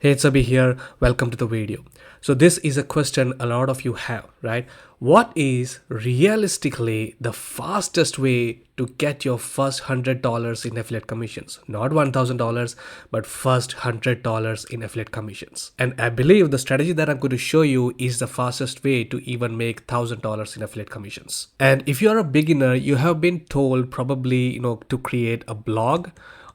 Hey, it's Abhi here. Welcome to the video. So this is a question a lot of you have, right? What is realistically the fastest way to get your first $100 in affiliate commissions? Not $1,000, but first $100 in affiliate commissions. And I believe the strategy that I'm going to show you is the fastest way to even make $1,000 in affiliate commissions. And if you are a beginner, you have been told probably, to create a blog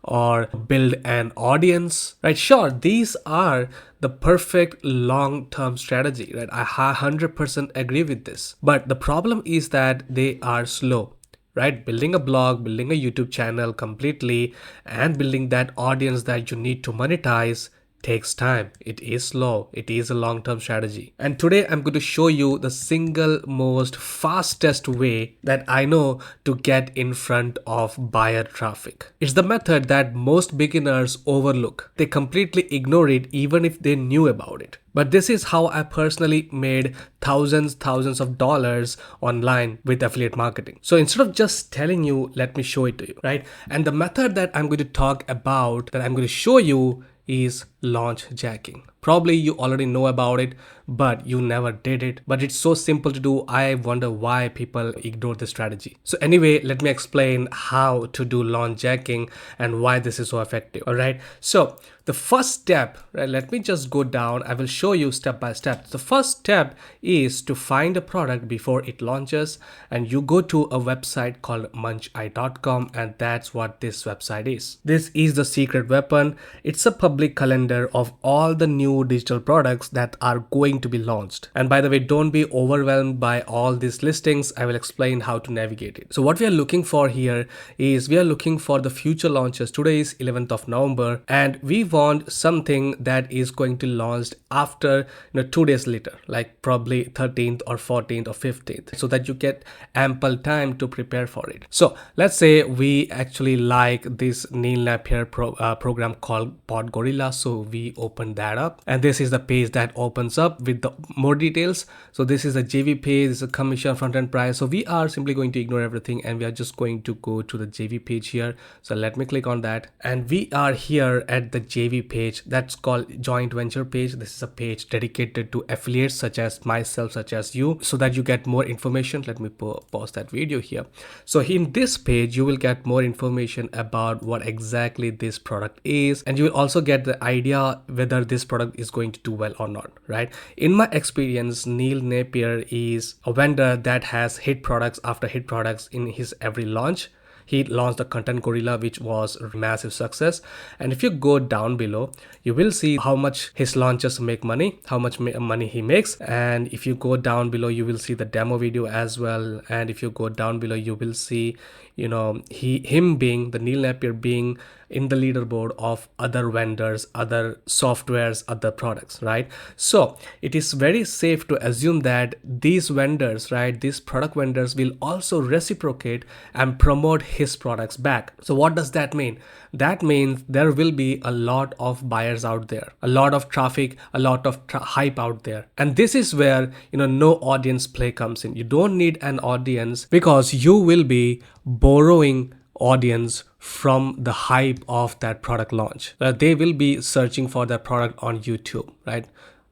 or build an audience, right? Sure, these are the perfect long-term strategy, right? I 100% agree with this, but the problem is that they are slow, right? Building a blog, building a YouTube channel completely, and building that audience that you need to monetize takes time. It is slow. It is a long-term strategy. And today I'm going to show you the single most fastest way that I know to get in front of buyer traffic. It's the method that most beginners overlook. They completely ignore it even if they knew about it. But this is how I personally made thousands of dollars online with affiliate marketing. So instead of just telling you, let me show it to you, right? And the method that I'm going to talk about, that I'm going to show you, is launch jacking. Probably you already know about it, but you never did it. But it's so simple to do. I wonder why people ignore this strategy. So anyway, let me explain how to do launch jacking and why this is so effective. All right. So the first step, right? Let me just go down. I will show you step by step. The first step is to find a product before it launches, and you go to a website called MunchEye.com, and that's what this website is. This is the secret weapon. It's a public calendar of all the new digital products that are going to be launched. And by the way, don't be overwhelmed by all these listings. I will explain how to navigate it. So what we are looking for here is we are looking for the future launches. Today is 11th of November, and we want something that is going to launch after 2 days later, like probably 13th or 14th or 15th, so that you get ample time to prepare for it. So let's say we actually like this Neil Napier program called Pod Gorilla. So we open that up, and this is the page that opens up with the more details. So this is a JV page, this is a commission, front end price. So we are simply going to ignore everything, and we are just going to go to the JV page here. So let me click on that, and we are here at the JV page that's called joint venture page. This is a page dedicated to affiliates such as myself, such as you, so that you get more information. Let me pause that video here. So in this page you will get more information about what exactly this product is, and you will also get the idea whether this product is going to do well or not, right? In my experience, Neil Napier is a vendor that has hit products after hit products in his every launch. He launched the Content Gorilla, which was a massive success. And if you go down below, you will see how much his launches make money, how much money he makes. And if you go down below, you will see the demo video as well. And if you go down below, you will see, him being the Neil Napier being in the leaderboard of other vendors, other softwares, other products, right? So it is very safe to assume that these vendors, right, these product vendors will also reciprocate and promote his products back. So what does that mean? That means there will be a lot of buyers out there, a lot of traffic, a lot of hype out there. And this is where, no audience play comes in. You don't need an audience because you will be borrowing audience from the hype of that product launch. They will be searching for that product on YouTube, right?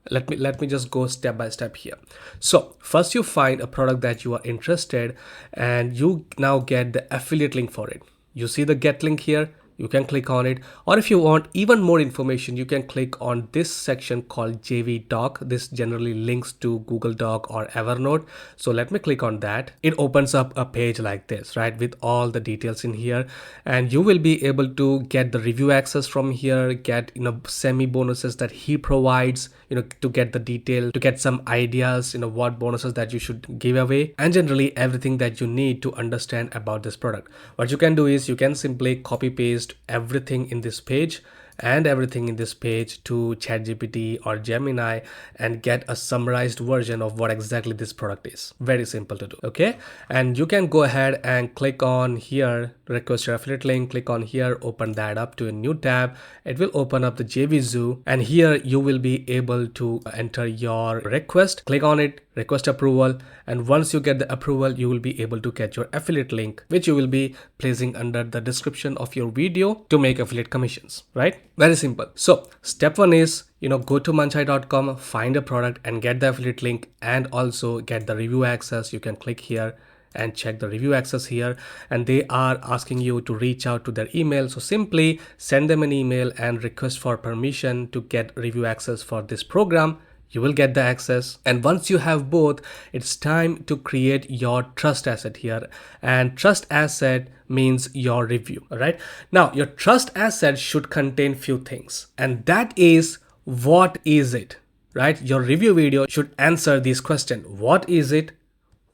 Let me just go step by step here. So first you find a product that you are interested, and you now get the affiliate link for it. You see the get link here. You can click on it, or if you want even more information, you can click on this section called JV Doc. This generally links to Google Doc or Evernote. So let me click on that. It opens up a page like this, right, with all the details in here, and you will be able to get the review access from here, get semi bonuses that he provides, to get the detail, to get some ideas, what bonuses that you should give away, and generally everything that you need to understand about this product. What you can do is you can simply copy paste everything in this page and everything in this page to ChatGPT or Gemini and get a summarized version of what exactly this product is. Very simple to do. Okay, and you can go ahead and click on here, request your affiliate link, click on here, open that up to a new tab. It will open up the JV Zoo, and here you will be able to enter your request. Click on it, request approval, and once you get the approval, you will be able to get your affiliate link, which you will be placing under the description of your video to make affiliate commissions, right? Very simple. So step one is, go to MunchEye.com, find a product and get the affiliate link, and also get the review access. You can click here and check the review access here, and they are asking you to reach out to their email. So simply send them an email and request for permission to get review access for this program. You will get the access, and once you have both, it's time to create your trust asset here. And trust asset means your review. All right, now your trust asset should contain few things, and that is, what is it, right? Your review video should answer this question: what is it,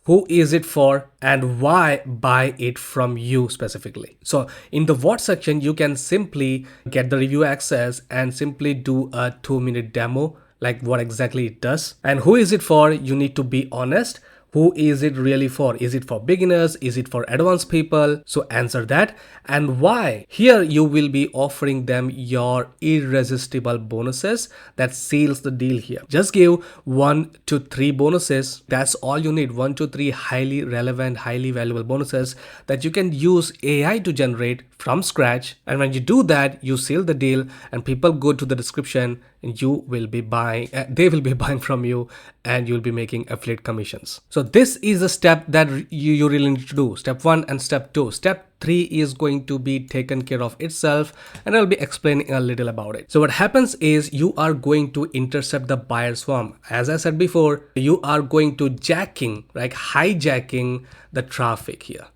who is it for, and why buy it from you specifically. So in the what section, you can simply get the review access and simply do a 2-minute demo, like what exactly it does. And who is it for? You need to be honest. Who is it really for? Is it for beginners? Is it for advanced people? So answer that. And why? Here you will be offering them your irresistible bonuses that seals the deal here. Just give 1 to 3 bonuses. That's all you need. 1 to 3 highly relevant, highly valuable bonuses that you can use AI to generate from scratch. And when you do that, you seal the deal, and people go to the description and you will be buying, they will be buying from you, and you'll be making affiliate commissions. So this is a step that you really need to do. Step 1 and step 2. Step 3 is going to be taken care of itself, and I'll be explaining a little about it. So what happens is, you are going to intercept the buyer swarm. As I said before, you are going to hijacking the traffic here,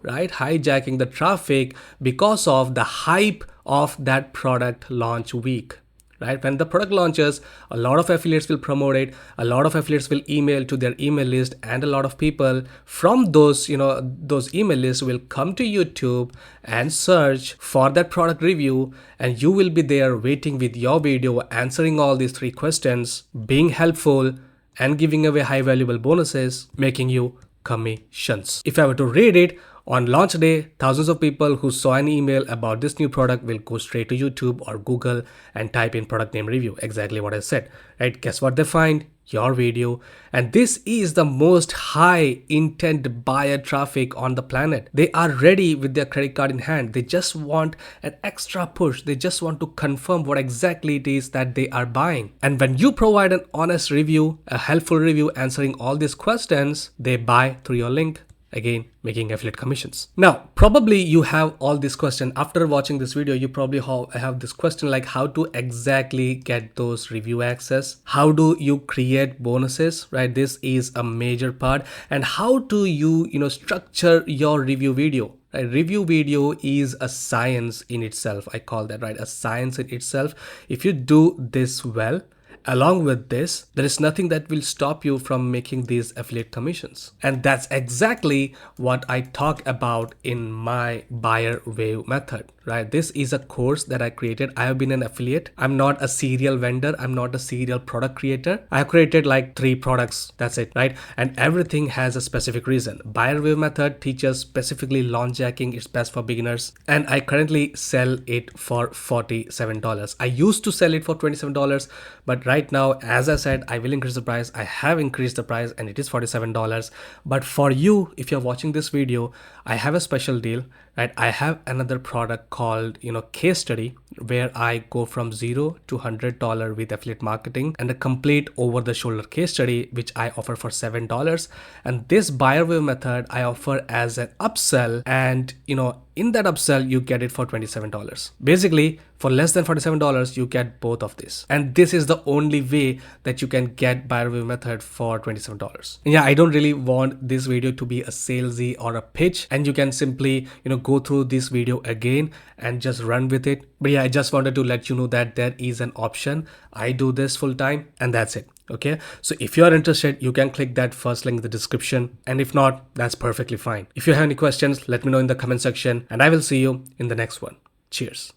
right? Hijacking the traffic because of the hype of that product launch week. Right? When the product launches, a lot of affiliates will promote it, a lot of affiliates will email to their email list, and a lot of people from those email lists will come to YouTube and search for that product review, and you will be there waiting with your video, answering all these 3 questions, being helpful, and giving away high valuable bonuses, making you commissions. If I were to read it, on launch day, thousands of people who saw an email about this new product will go straight to YouTube or Google and type in product name review. Exactly what I said, right? Guess what they find? Your video. And this is the most high intent buyer traffic on the planet. They are ready with their credit card in hand. They just want an extra push. They just want to confirm what exactly it is that they are buying. And when you provide an honest review, a helpful review answering all these questions, they buy through your link. Again, making affiliate commissions. Now, probably you have all this question. After watching this video, you probably have this question like how to exactly get those review access. How do you create bonuses, right? This is a major part. And how do you, structure your review video? Right? Review video is a science in itself. I call that, right? A science in itself. If you do this well, along with this, there is nothing that will stop you from making these affiliate commissions. And that's exactly what I talk about in my buyer wave method, right? This is a course that I created. I have been an affiliate. I'm not a serial vendor. I'm not a serial product creator. I have created like 3 products. That's it, right? And everything has a specific reason. Buyer wave method teaches specifically launch jacking. It's best for beginners. And I currently sell it for $47. I used to sell it for $27, but right now, as I said, I will increase the price. I have increased the price and it is $47. But for you, if you're watching this video, I have a special deal, right? I have another product called, case study, where I go from $0 to $100 with affiliate marketing, and a complete over the shoulder case study, which I offer for $7. And this buyer wave method I offer as an upsell, and in that upsell, you get it for $27. Basically, for less than $47, you get both of this. And this is the only way that you can get buyer wave method for $27. And yeah, I don't really want this video to be a salesy or a pitch, and you can simply, go through this video again and just run with it. But yeah, I just wanted to let you know that there is an option. I do this full time, and that's it. Okay, so if you are interested, you can click that first link in the description, and if not, that's perfectly fine. If you have any questions, let me know in the comment section, and I will see you in the next one. Cheers.